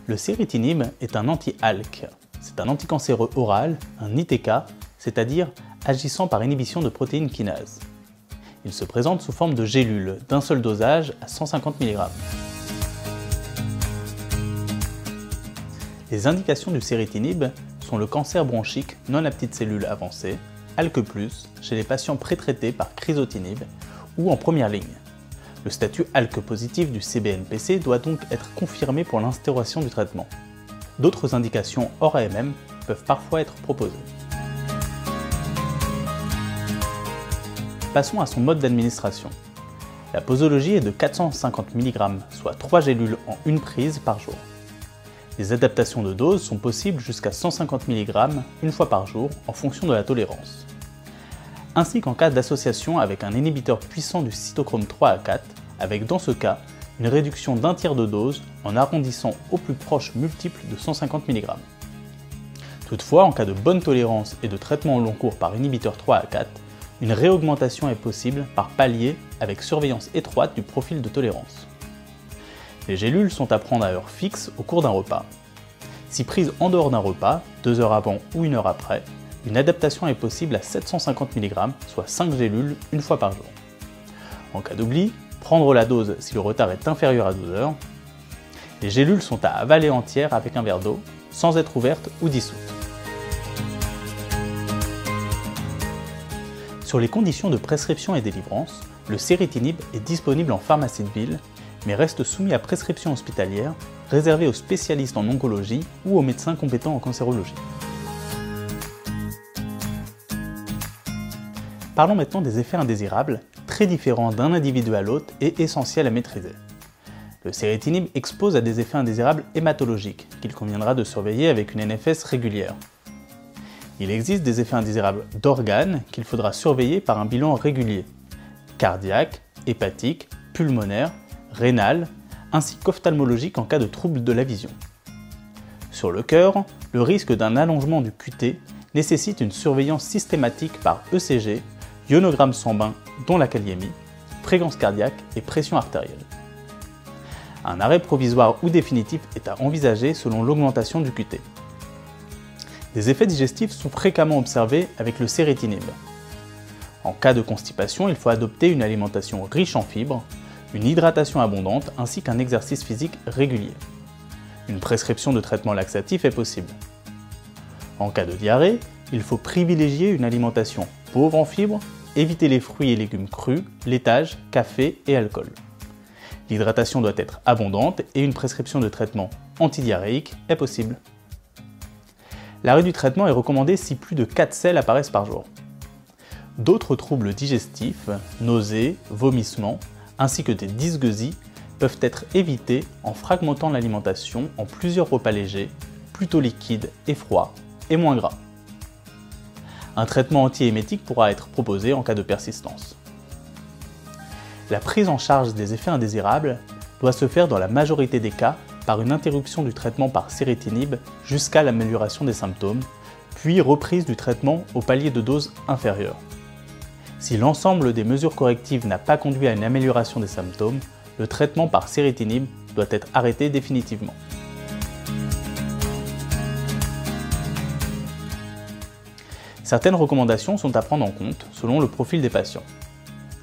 Le céritinib est un anti-ALK. C'est un anticancéreux oral, un ITK, c'est-à-dire agissant par inhibition de protéines kinases. Il se présente sous forme de gélules d'un seul dosage à 150 mg. Les indications du céritinib sont le cancer bronchique non à petites cellules avancées, ALK+, chez les patients pré-traités par crizotinib ou en première ligne. Le statut ALK positif du CBNPC doit donc être confirmé pour l'instauration du traitement. D'autres indications hors AMM peuvent parfois être proposées. Passons à son mode d'administration. La posologie est de 450 mg, soit 3 gélules en une prise par jour. Les adaptations de dose sont possibles jusqu'à 150 mg une fois par jour en fonction de la tolérance. Ainsi qu'en cas d'association avec un inhibiteur puissant du cytochrome 3A4, avec dans ce cas une réduction d'un tiers de dose en arrondissant au plus proche multiple de 150 mg. Toutefois, en cas de bonne tolérance et de traitement au long cours par inhibiteur 3A4, une réaugmentation est possible par palier avec surveillance étroite du profil de tolérance. Les gélules sont à prendre à heure fixe au cours d'un repas. Si prises en dehors d'un repas, 2 heures avant ou 1 heure après, une adaptation est possible à 750 mg, soit 5 gélules une fois par jour. En cas d'oubli, prendre la dose si le retard est inférieur à 12 heures. Les gélules sont à avaler entières avec un verre d'eau, sans être ouvertes ou dissoutes. Sur les conditions de prescription et délivrance, le céritinib est disponible en pharmacie de ville, mais reste soumis à prescription hospitalière, réservée aux spécialistes en oncologie ou aux médecins compétents en cancérologie. Parlons maintenant des effets indésirables, très différents d'un individu à l'autre et essentiels à maîtriser. Le céritinib expose à des effets indésirables hématologiques, qu'il conviendra de surveiller avec une NFS régulière. Il existe des effets indésirables d'organes qu'il faudra surveiller par un bilan régulier, cardiaque, hépatique, pulmonaire, rénal, ainsi qu'ophtalmologique en cas de troubles de la vision. Sur le cœur, le risque d'un allongement du QT nécessite une surveillance systématique par ECG, ionogramme sanguin dont la kaliémie, fréquence cardiaque et pression artérielle. Un arrêt provisoire ou définitif est à envisager selon l'augmentation du QT. Des effets digestifs sont fréquemment observés avec le céritinib. En cas de constipation, il faut adopter une alimentation riche en fibres, une hydratation abondante ainsi qu'un exercice physique régulier. Une prescription de traitement laxatif est possible. En cas de diarrhée, il faut privilégier une alimentation pauvre en fibres, éviter les fruits et légumes crus, laitage, café et alcool. L'hydratation doit être abondante et une prescription de traitement antidiarrhéique est possible. L'arrêt du traitement est recommandé si plus de 4 selles apparaissent par jour. D'autres troubles digestifs, nausées, vomissements, ainsi que des dysgeusies peuvent être évités en fragmentant l'alimentation en plusieurs repas légers, plutôt liquides et froids, et moins gras. Un traitement antiémétique pourra être proposé en cas de persistance. La prise en charge des effets indésirables doit se faire dans la majorité des cas par une interruption du traitement par céritinib jusqu'à l'amélioration des symptômes, puis reprise du traitement au palier de dose inférieur. Si l'ensemble des mesures correctives n'a pas conduit à une amélioration des symptômes, le traitement par céritinib doit être arrêté définitivement. Certaines recommandations sont à prendre en compte selon le profil des patients.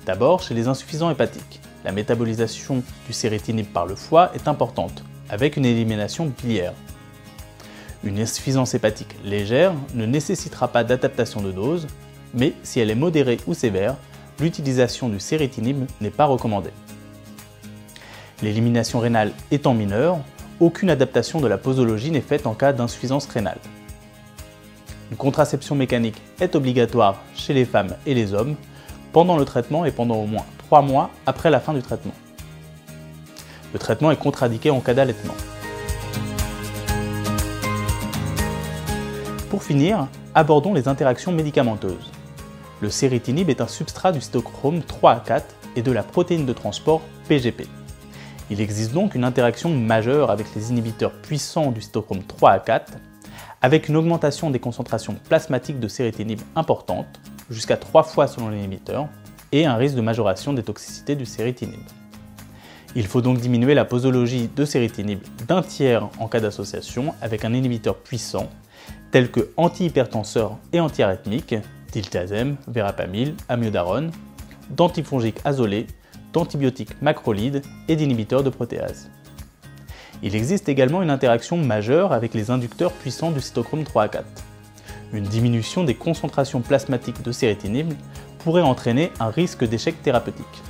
D'abord, chez les insuffisants hépatiques, la métabolisation du céritinib par le foie est importante, avec une élimination biliaire. Une insuffisance hépatique légère ne nécessitera pas d'adaptation de dose, mais si elle est modérée ou sévère, l'utilisation du céritinib n'est pas recommandée. L'élimination rénale étant mineure, aucune adaptation de la posologie n'est faite en cas d'insuffisance rénale. Une contraception mécanique est obligatoire chez les femmes et les hommes pendant le traitement et pendant au moins 3 mois après la fin du traitement. Le traitement est contre-indiqué en cas d'allaitement. Pour finir, abordons les interactions médicamenteuses. Le céritinib est un substrat du cytochrome 3A4 et de la protéine de transport PGP. Il existe donc une interaction majeure avec les inhibiteurs puissants du cytochrome 3A4, avec une augmentation des concentrations plasmatiques de céritinib importante, jusqu'à 3 fois selon l'inhibiteur, et un risque de majoration des toxicités du céritinib. Il faut donc diminuer la posologie de céritinib d'un tiers en cas d'association avec un inhibiteur puissant, tels que antihypertenseurs et antiarythmiques, diltiazem, verapamil, amiodarone, d'antifongiques azolés, d'antibiotiques macrolides et d'inhibiteurs de protéase. Il existe également une interaction majeure avec les inducteurs puissants du cytochrome 3 à 4. Une diminution des concentrations plasmatiques de céritinib pourrait entraîner un risque d'échec thérapeutique.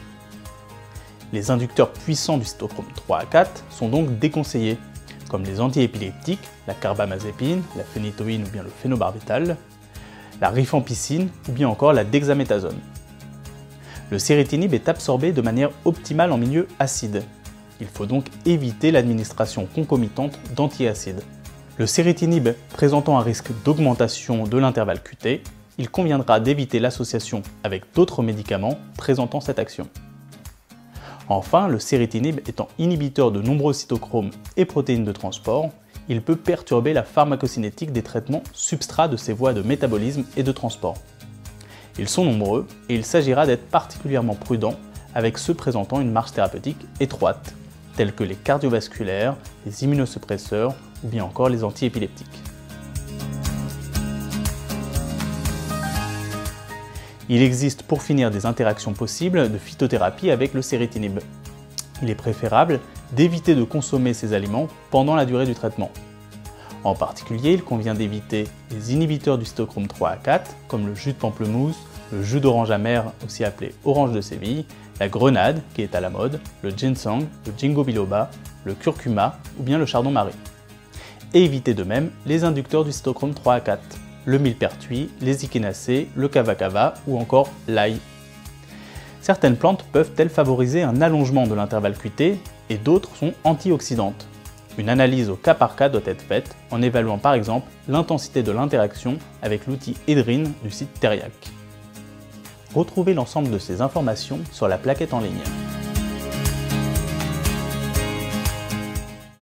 Les inducteurs puissants du cytochrome 3 à 4 sont donc déconseillés, comme les antiépileptiques, la carbamazépine, la phénitoïne ou bien le phénobarbital, la rifampicine ou bien encore la dexaméthasone. Le céritinib est absorbé de manière optimale en milieu acide. Il faut donc éviter l'administration concomitante d'antiacides. Le céritinib présentant un risque d'augmentation de l'intervalle QT, il conviendra d'éviter l'association avec d'autres médicaments présentant cette action. Enfin, le céritinib étant inhibiteur de nombreux cytochromes et protéines de transport, il peut perturber la pharmacocinétique des traitements substrats de ces voies de métabolisme et de transport. Ils sont nombreux et il s'agira d'être particulièrement prudent avec ceux présentant une marge thérapeutique étroite, tels que les cardiovasculaires, les immunosuppresseurs ou bien encore les antiépileptiques. Il existe pour finir des interactions possibles de phytothérapie avec le céritinib. Il est préférable d'éviter de consommer ces aliments pendant la durée du traitement. En particulier, il convient d'éviter les inhibiteurs du cytochrome 3 à 4, comme le jus de pamplemousse, le jus d'orange amer, aussi appelé orange de Séville, la grenade, qui est à la mode, le ginseng, le ginkgo biloba, le curcuma ou bien le chardon-marie. Et éviter de même les inducteurs du cytochrome 3 à 4, le millepertuis, les échinacées, le kava ou encore l'ail. Certaines plantes peuvent-elles favoriser un allongement de l'intervalle QT et d'autres sont antioxydantes. Une analyse au cas par cas doit être faite en évaluant par exemple l'intensité de l'interaction avec l'outil Edrine du site Teriac. Retrouvez l'ensemble de ces informations sur la plaquette en ligne.